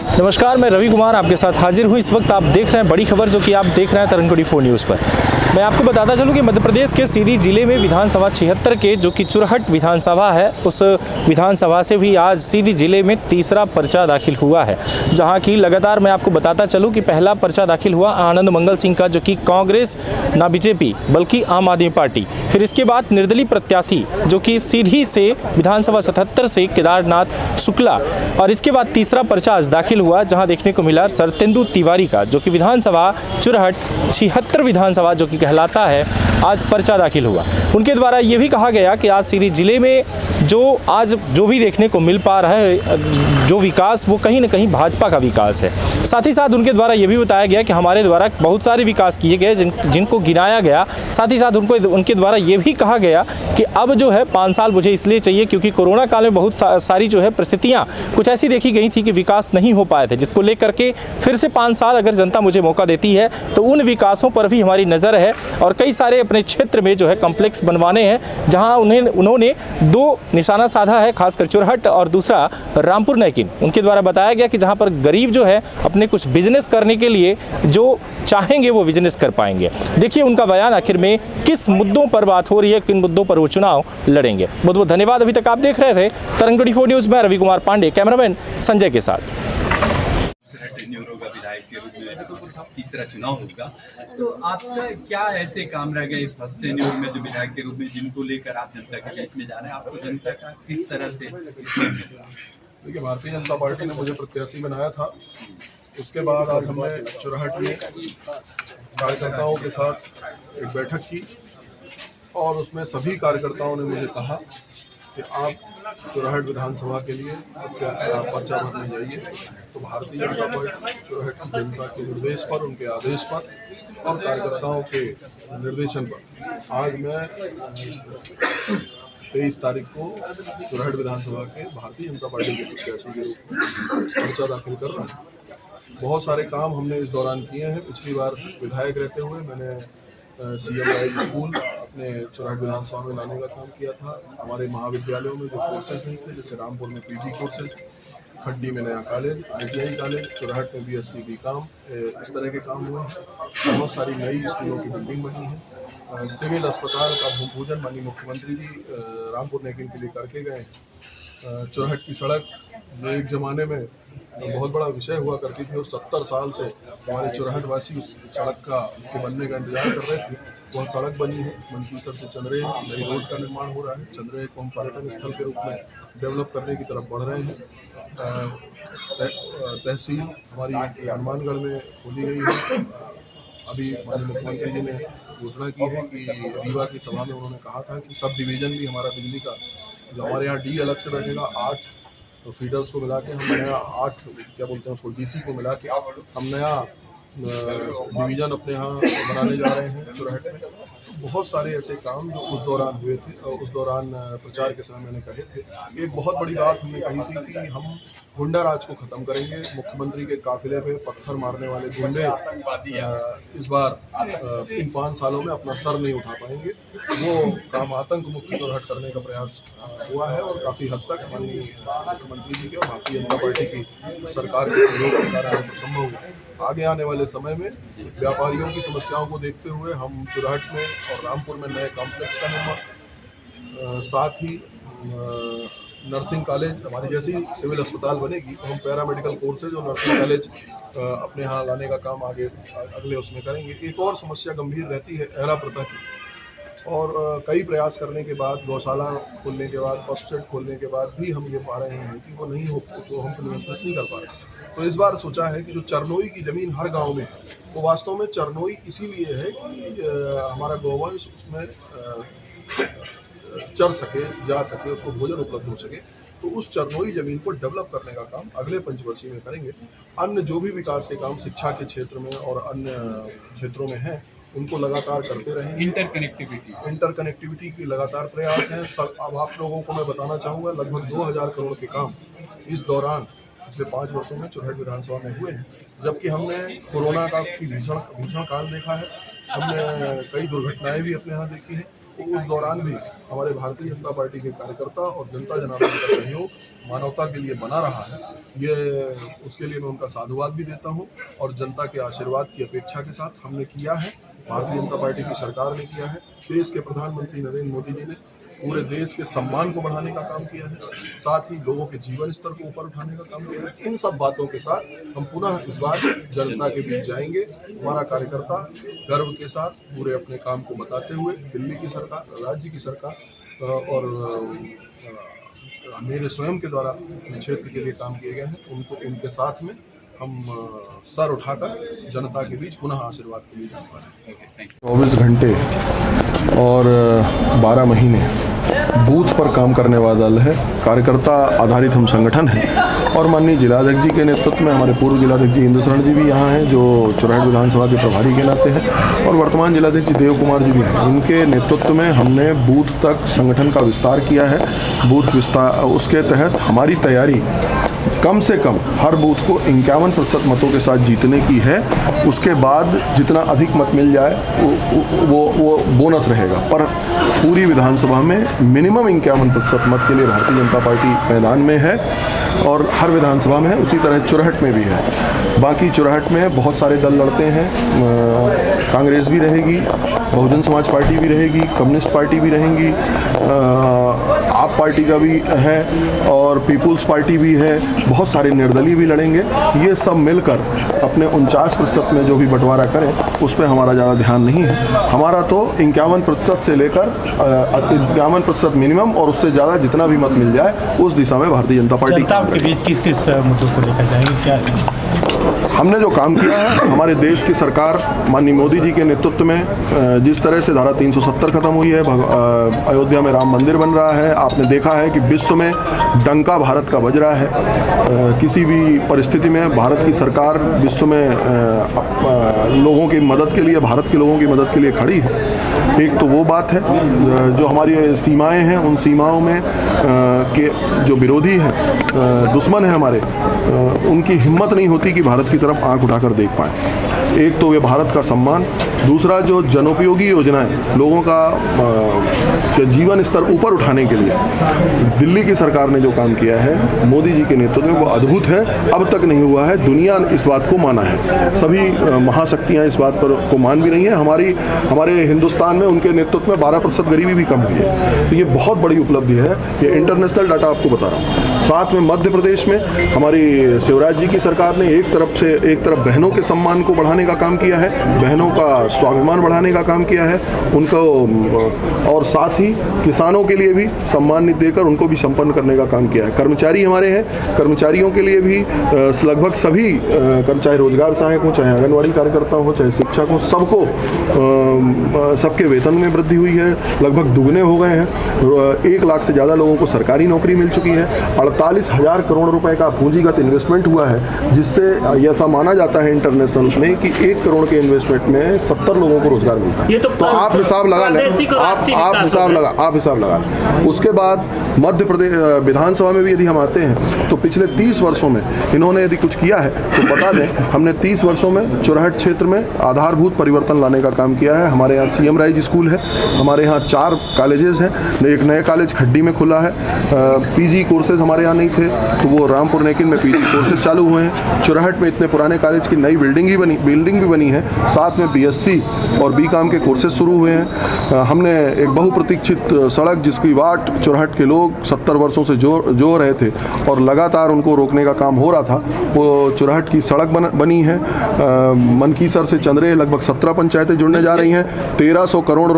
नमस्कार, मैं रवि कुमार आपके साथ हाजिर हूँ। इस वक्त आप देख रहे हैं बड़ी खबर, जो कि आप देख रहे हैं तरंग 24 न्यूज़ पर। मैं आपको बताता चलूँ कि मध्य प्रदेश के सीधी जिले में विधानसभा 76 के जो कि चुरहट विधानसभा है, उस विधानसभा से भी आज सीधी जिले में तीसरा पर्चा दाखिल हुआ है। जहां की लगातार मैं आपको बताता चलूँ कि पहला पर्चा दाखिल हुआ आनंद मंगल सिंह का, जो कि कांग्रेस ना बीजेपी बल्कि आम आदमी पार्टी। फिर इसके बाद निर्दलीय प्रत्याशी जो कि सीधी से विधानसभा 77 से केदारनाथ शुक्ला, और इसके बाद तीसरा पर्चा आज दाखिल हुआ जहां देखने को मिला सरतेंदु तिवारी का, जो कि विधानसभा चुरहट 76 विधानसभा जो कि कहलाता है, आज पर्चा दाखिल हुआ। उनके द्वारा ये भी कहा गया कि आज सीधी जिले में आज जो भी देखने को मिल पा रहा है जो विकास, वो कहीं ना कहीं भाजपा का विकास है। साथ ही साथ उनके द्वारा ये भी बताया गया कि हमारे द्वारा बहुत सारे विकास किए गए जिनको गिनाया गया। साथ ही साथ उनके द्वारा ये भी कहा गया कि अब जो है 5 साल मुझे इसलिए चाहिए क्योंकि कोरोना काल में बहुत सारी जो है परिस्थितियाँ कुछ ऐसी देखी गई थी कि विकास नहीं हो पाए थे, जिसको लेकर के फिर से 5 साल अगर जनता मुझे मौका देती है तो उन विकासों पर भी हमारी नज़र है। और कई सारे अपने क्षेत्र में जो है कॉम्प्लेक्स बनवाने हैं, जहां उन्होंने 2 निशाना साधा है, खासकर चुरहट और दूसरा रामपुर नैकिन। उनके द्वारा बताया गया कि जहां पर गरीब जो है अपने कुछ बिजनेस करने के लिए जो चाहेंगे वो बिजनेस कर पाएंगे। देखिए उनका बयान आखिर में किस मुद्दों पर बात हो रही है, किन मुद्दों पर वो चुनाव लड़ेंगे। बहुत बहुत धन्यवाद। अभी तक आप देख रहे थे तरंग 24 न्यूज़ में रवि कुमार पांडे, कैमरामैन संजय के साथ। विधायक के रूप में तीसरा चुनाव होगा, तो आपका क्या ऐसे काम रह गए फर्स्ट टेन्योर में जो विधायक के रूप में, जिनको लेकर आप जनता के बीच में जा रहे हैं? आपको जनता का किस तरह से? देखिए, भारतीय जनता पार्टी ने मुझे प्रत्याशी बनाया था। उसके बाद आज हमने चुरहट में कार्यकर्ताओं के साथ एक बैठक की और उसमें सभी कार्यकर्ताओं ने मुझे कहा कि आप चुरहट विधानसभा के लिए पर्चा भरने जाइए। तो भारतीय जनता पार्टी चुरहट की जनता के निर्देश पर, उनके आदेश पर और कार्यकर्ताओं के निर्देशन पर आज मैं 23 तारीख को चुरहट विधानसभा के भारतीय जनता पार्टी के प्रत्याशी के रूप में पर्चा दाखिल कर रहा हूँ। बहुत सारे काम हमने इस दौरान किए हैं। पिछली बार विधायक रहते हुए मैंने CM राइज स्कूल अपने चुरहट विधानसभा में लाने का काम किया था। हमारे महाविद्यालयों में जो कोर्सेज नहीं थे, जैसे रामपुर में PG कोर्सेज, खड्डी में नया कॉलेज, ITI कॉलेज, चुरहट में BSc BCom, इस तरह के काम हुए हैं। बहुत सारी नई स्कूलों की बिल्डिंग बनी है। सिविल अस्पताल का भूमि पूजन माननीय मुख्यमंत्री जी रामपुर नैकिन के लिए करके गए। चुरहट की सड़क जो एक ज़माने में बहुत बड़ा विषय हुआ करती थी और 70 साल से हमारे चुरहट वासी उस सड़क के बनने का इंतजार कर रहे थे, वह सड़क बनी है। मनकीसर से चंद्रेय नई रोड का निर्माण हो रहा है। चंद्रेय को हम पर्यटन स्थल के रूप में डेवलप करने की तरफ बढ़ रहे हैं। तहसील हमारी हनुमानगढ़ में खोली गई है। अभी माननीय मुख्यमंत्री जी ने घोषणा की है कि रीवा की सभा में उन्होंने कहा था कि सब डिवीज़न भी हमारा बिजली का, जो हमारे यहाँ D अलग से बैठेगा, 8 तो फीडर्स को मिला के हम नया 8 क्या बोलते हैं उसको, DC को मिला के हम नया डिवीज़न अपने यहाँ बनाने जा रहे हैं चुरहट में। बहुत सारे ऐसे काम जो उस दौरान हुए थे और उस दौरान प्रचार के समय मैंने कहे थे। एक बहुत बड़ी बात हमने कही थी कि हम गुंडा राज को ख़त्म करेंगे। मुख्यमंत्री के काफिले पे पत्थर मारने वाले गुंडे इस बार इन 5 सालों में अपना सर नहीं उठा पाएंगे। वो काम आतंक मुक्त चुरहट करने का प्रयास हुआ है और काफ़ी हद तक माननीय मुख्यमंत्री जी के और भारतीय जनता पार्टी की सरकार के सहयोग के कारण ऐसा संभव हुआ। आगे आने वाले समय में व्यापारियों की समस्याओं को देखते हुए हम चुरहट में और रामपुर में नए कॉम्प्लेक्स का निर्माण, साथ ही नर्सिंग कॉलेज, हमारी जैसी सिविल अस्पताल बनेगी तो हम पैरामेडिकल कोर्सेज और नर्सिंग कॉलेज अपने यहाँ लाने का काम आगे अगले उसमें करेंगे। एक और समस्या गंभीर रहती है एरा प्रथा की, और कई प्रयास करने के बाद, गौशाला खोलने के बाद, पशु शेड खोलने के बाद भी हम ये पा रहे हैं कि वो नहीं हो, उसको हम नियंत्रित नहीं कर पा रहे। तो इस बार सोचा है कि जो चरनोई की ज़मीन हर गांव में है, वो वास्तव में चरनोई इसीलिए है कि हमारा गौवंश उसमें चर सके, जा सके, उसको भोजन उपलब्ध हो सके। तो उस चरनोई ज़मीन को डेवलप करने का काम अगले पंचवर्षीय में करेंगे। अन्य जो भी विकास के काम शिक्षा के क्षेत्र में और अन्य क्षेत्रों में हैं, उनको लगातार करते रहेंगे। इंटरकनेक्टिविटी की लगातार प्रयास हैं। अब आप लोगों को मैं बताना चाहूँगा, लगभग 2000 करोड़ के काम इस दौरान पिछले 5 वर्षों में चुरहट विधानसभा में हुए हैं। जबकि हमने कोरोना का भीषण काल देखा है, हमने कई दुर्घटनाएं भी अपने यहाँ देखी हैं। तो उस दौरान भी हमारे भारतीय जनता पार्टी के कार्यकर्ता और जनता जनार्दन का सहयोग मानवता के लिए बना रहा है। ये उसके लिए मैं उनका साधुवाद भी देता हूँ और जनता के आशीर्वाद की अपेक्षा के साथ हमने किया है। भारतीय जनता पार्टी की सरकार ने किया है। देश के प्रधानमंत्री नरेंद्र मोदी जी ने पूरे देश के सम्मान को बढ़ाने का काम किया है, साथ ही लोगों के जीवन स्तर को ऊपर उठाने का काम किया है। इन सब बातों के साथ हम पुनः इस बार जनता के बीच जाएंगे। हमारा कार्यकर्ता गर्व के साथ पूरे अपने काम को बताते हुए दिल्ली की सरकार, राज्य की सरकार और मेरे स्वयं के द्वारा अपने क्षेत्र के लिए काम किए गए हैं, उनको उनके साथ में हम सर उठाकर जनता के बीच पुनः आशीर्वाद के लिए जा पा रहे हैं। 24 घंटे और 12 महीने बूथ पर काम करने वाला दल है। कार्यकर्ता आधारित हम संगठन हैं और माननीय जिलाध्यक्ष जी के नेतृत्व में हमारे पूर्व जिलाध्यक्ष जी इंद्र शरण जी भी यहाँ हैं, जो चुराहट विधानसभा के प्रभारी के नाते हैं, और वर्तमान जिलाध्यक्ष जी देव कुमार जी भी हैं। इनके नेतृत्व में हमने बूथ तक संगठन का विस्तार किया है। बूथ विस्तार, उसके तहत हमारी तैयारी कम से कम हर बूथ को 51% मतों के साथ जीतने की है। उसके बाद जितना अधिक मत मिल जाए वो बोनस रहेगा, पर पूरी विधानसभा में मिनिमम 51% मत के लिए भारतीय जनता पार्टी मैदान में है और हर विधानसभा में है। उसी तरह चुराहट में भी है। बाकी चुराहट में बहुत सारे दल लड़ते हैं। कांग्रेस भी रहेगी, बहुजन समाज पार्टी भी रहेगी, कम्युनिस्ट पार्टी भी रहेंगी, आप पार्टी का भी है और पीपुल्स पार्टी भी है। बहुत सारे निर्दलीय भी लड़ेंगे। ये सब मिलकर अपने 49% में जो भी बंटवारा करें उस पर हमारा ज़्यादा ध्यान नहीं है। हमारा तो 51% से लेकर 51% मिनिमम और उससे ज़्यादा जितना भी मत मिल जाए उस दिशा में भारतीय जनता पार्टी के बीच किस किस मुद्दों को लेकर जाएंगे, क्या हमने जो काम किया है, हमारे देश की सरकार माननीय मोदी जी के नेतृत्व में जिस तरह से धारा 370 खत्म हुई है, अयोध्या में राम मंदिर बन रहा है। आपने देखा है कि विश्व में डंका भारत का बज रहा है। किसी भी परिस्थिति में भारत की सरकार विश्व में लोगों की मदद के लिए, भारत के लोगों की मदद के लिए खड़ी है। एक तो वो बात है। जो हमारी सीमाएं हैं, उन सीमाओं में के जो विरोधी हैं, दुश्मन हैं हमारे, उनकी हिम्मत नहीं होती कि भारत की तरफ आंख उठाकर देख पाएं। एक तो ये भारत का सम्मान, दूसरा जो जनोपयोगी योजनाएं लोगों का जीवन स्तर ऊपर उठाने के लिए दिल्ली की सरकार ने जो काम किया है मोदी जी के नेतृत्व में, वो अद्भुत है। अब तक नहीं हुआ है। दुनिया इस बात को माना है। सभी महाशक्तियां इस बात पर को मान भी रही हैं। हमारे हिंदुस्तान में उनके नेतृत्व में 12% गरीबी भी कम हुई है। तो ये बहुत बड़ी उपलब्धि है। ये इंटरनेशनल डाटा आपको बता रहा हूँ। साथ में मध्य प्रदेश में हमारी शिवराज जी की सरकार ने एक तरफ बहनों के सम्मान को बढ़ाने का काम किया है, बहनों का स्वाभिमान बढ़ाने का काम किया है उनको, और साथ ही किसानों के लिए भी सम्मानित देकर उनको भी संपन्न करने का काम किया है। कर्मचारी हमारे हैं, कर्मचारियों के लिए भी लगभग सभी, चाहे रोजगार सहायक हो, चाहे आंगनवाड़ी कार्यकर्ता हो, चाहे शिक्षक हो, सबको सबके वेतन में वृद्धि हुई है। लगभग दुगने हो गए हैं। 1 लाख से ज़्यादा लोगों को सरकारी नौकरी मिल चुकी है। 48,000 करोड़ रुपए का पूंजीगत इन्वेस्टमेंट हुआ है, जिससे ऐसा माना जाता है इंटरनेशनल उसमें कि 1 करोड़ के इन्वेस्टमेंट में 70 लोगों को रोजगार मिलता है। तो आप हिसाब लगा लें, आप हिसाब लगा लें। उसके बाद मध्य प्रदेश विधानसभा में भी यदि हम आते हैं तो पिछले 30 वर्षों में इन्होंने यदि कुछ किया है तो बता दें, हमने 30 वर्षों में चुराहट क्षेत्र में आधारभूत परिवर्तन लाने का काम किया है। हमारे यहाँ CM राइज स्कूल है, हमारे यहाँ 4 कॉलेजेस हैं, एक नया कॉलेज खड्डी में खुला है। PG कोर्सेज हमारे यहाँ नहीं थे तो वो रामपुर नेकिन में PG कोर्सेज चालू हुए हैं। चुराहट में इतने पुराने कॉलेज की नई बिल्डिंग भी बनी है। साथ में BSc और BCom के कोर्सेज शुरू हुए हैं। हमने एक बहुप्रतीक्षित सड़क, जिसकी वाट चुराहट के लोग 70 वर्षों से जो रहे थे और लगातार उनको रोकने का काम हो रहा था, वो चुराहट की सड़क बनी है। मनकीसर से चंद्रे लगभग 17 पंचायतें जुड़ने जा रही हैं। 1300 करोड़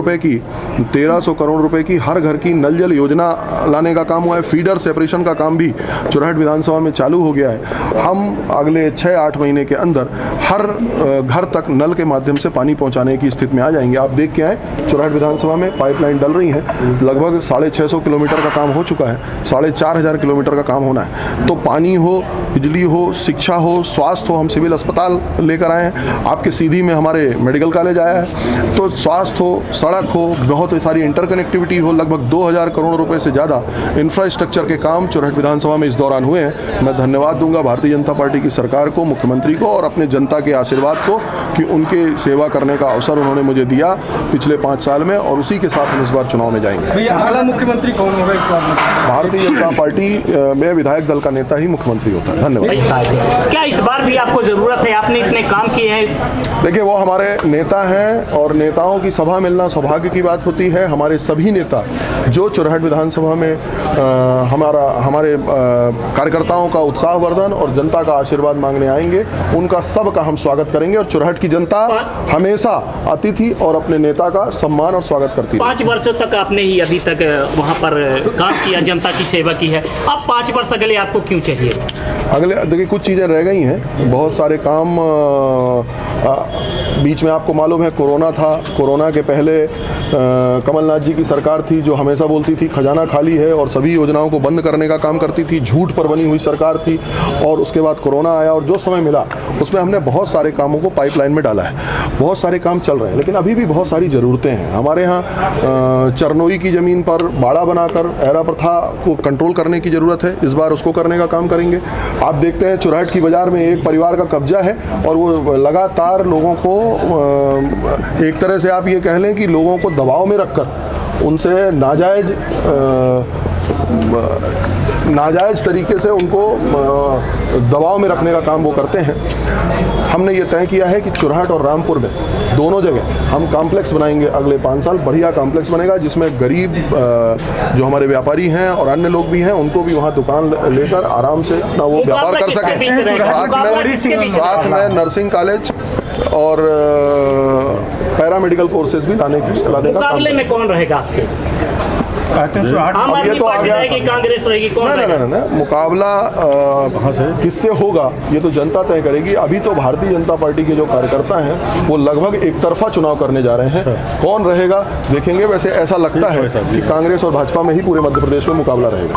रुपए की हर घर की नल जल योजना लाने का काम हुआ है। फीडर सेपरेशन का काम भी चुराहट विधानसभा में चालू हो गया है। हम अगले 6-8 महीने के अंदर हर घर तक नल के माध्यम से पानी पहुंचाने की स्थिति में आ जाएंगे। आप देख के आए, चुराहट विधानसभा में पाइपलाइन डल रही है। लगभग 650 किलोमीटर का काम हो चुका है। 4,500 किलोमीटर का काम होना है। तो पानी हो, बिजली हो, शिक्षा हो, स्वास्थ्य हो, हम सिविल अस्पताल लेकर आए हैं। आपके सीधी में हमारे मेडिकल कॉलेज आया है। तो स्वास्थ्य हो, सड़क हो, बहुत सारी इंटरकनेक्टिविटी हो, लगभग 2000 करोड़ रुपए से ज़्यादा इंफ्रास्ट्रक्चर के काम चुराहट विधानसभा में इस दौरान हुए हैं। मैं धन्यवाद दूंगा भारतीय जनता पार्टी की सरकार को, मुख्यमंत्री को और अपने जनता के आशीर्वाद को कि उनके सेवा करने करने का अवसर उन्होंने मुझे दिया पिछले 5 साल में, और उसी के साथ हम इस बार चुनाव में जाएंगे। भैया अगला मुख्यमंत्री कौन होगा इस बार? भारतीय जनता पार्टी में विधायक दल का नेता ही मुख्यमंत्री होता है। धन्यवाद। क्या इस बार भी आपको जरूरत है? आपने इतने काम किए हैं। देखिए, वो हमारे नेता हैं और नेताओं की सभा मिलना सौभाग्य की बात होती है। हमारे सभी नेता जो चुरहट विधानसभा में हमारे कार्यकर्ताओं का उत्साहवर्धन और जनता का आशीर्वाद मांगने आएंगे, उनका सबका हम स्वागत करेंगे। और चुरहट की जनता हमेशा अतिथि और अपने नेता का सम्मान और स्वागत करती है। 5 वर्षों तक आपने ही अभी तक वहाँ पर काम किया, जनता की सेवा की है। अब 5 वर्ष अगले आपको क्यों चाहिए? अगले देखिए, कुछ चीज़ें रह गई हैं, बहुत सारे काम बीच में आपको मालूम है कोरोना था। कोरोना के पहले कमलनाथ जी की सरकार थी जो हमेशा बोलती थी खजाना खाली है और सभी योजनाओं को बंद करने का काम करती थी। झूठ पर बनी हुई सरकार थी। और उसके बाद कोरोना आया और जो समय मिला उसमें हमने बहुत सारे कामों को पाइपलाइन में डाला है। बहुत सारे काम चल रहे हैं, लेकिन अभी भी बहुत सारी ज़रूरतें हैं। हमारे यहाँ चरनोई की ज़मीन पर बाड़ा बनाकर एरा प्रथा को कंट्रोल करने की ज़रूरत है। इस बार उसको करने का काम करेंगे। आप देखते हैं चुरहट की बाज़ार में एक परिवार का कब्जा है और वो लगातार लोगों को एक तरह से आप ये कह लें कि लोगों को दबाव में रखकर उनसे नाजायज़ तरीके से उनको दबाव में रखने का काम वो करते हैं। हमने ये तय किया है कि चुरहट और रामपुर में दोनों जगह हम कॉम्प्लेक्स बनाएंगे। अगले 5 साल बढ़िया कॉम्प्लेक्स बनेगा जिसमें गरीब जो हमारे व्यापारी हैं और अन्य लोग भी हैं उनको भी वहाँ दुकान लेकर आराम से अपना वो व्यापार कर सकें। साथ में नर्सिंग कॉलेज और पैरामेडिकल कोर्सेज भी लाने का मुकाबले में कौन रहेगा आपके? अब ये तो आ गया, कांग्रेस रहेगी, कौन रहेगा? ना मुकाबला किससे होगा ये तो जनता तय करेगी। अभी तो भारतीय जनता पार्टी के जो कार्यकर्ता हैं वो लगभग एक तरफा चुनाव करने जा रहे हैं। कौन रहेगा देखेंगे। वैसे ऐसा लगता है कि कांग्रेस और भाजपा में ही पूरे मध्य प्रदेश में मुकाबला रहेगा।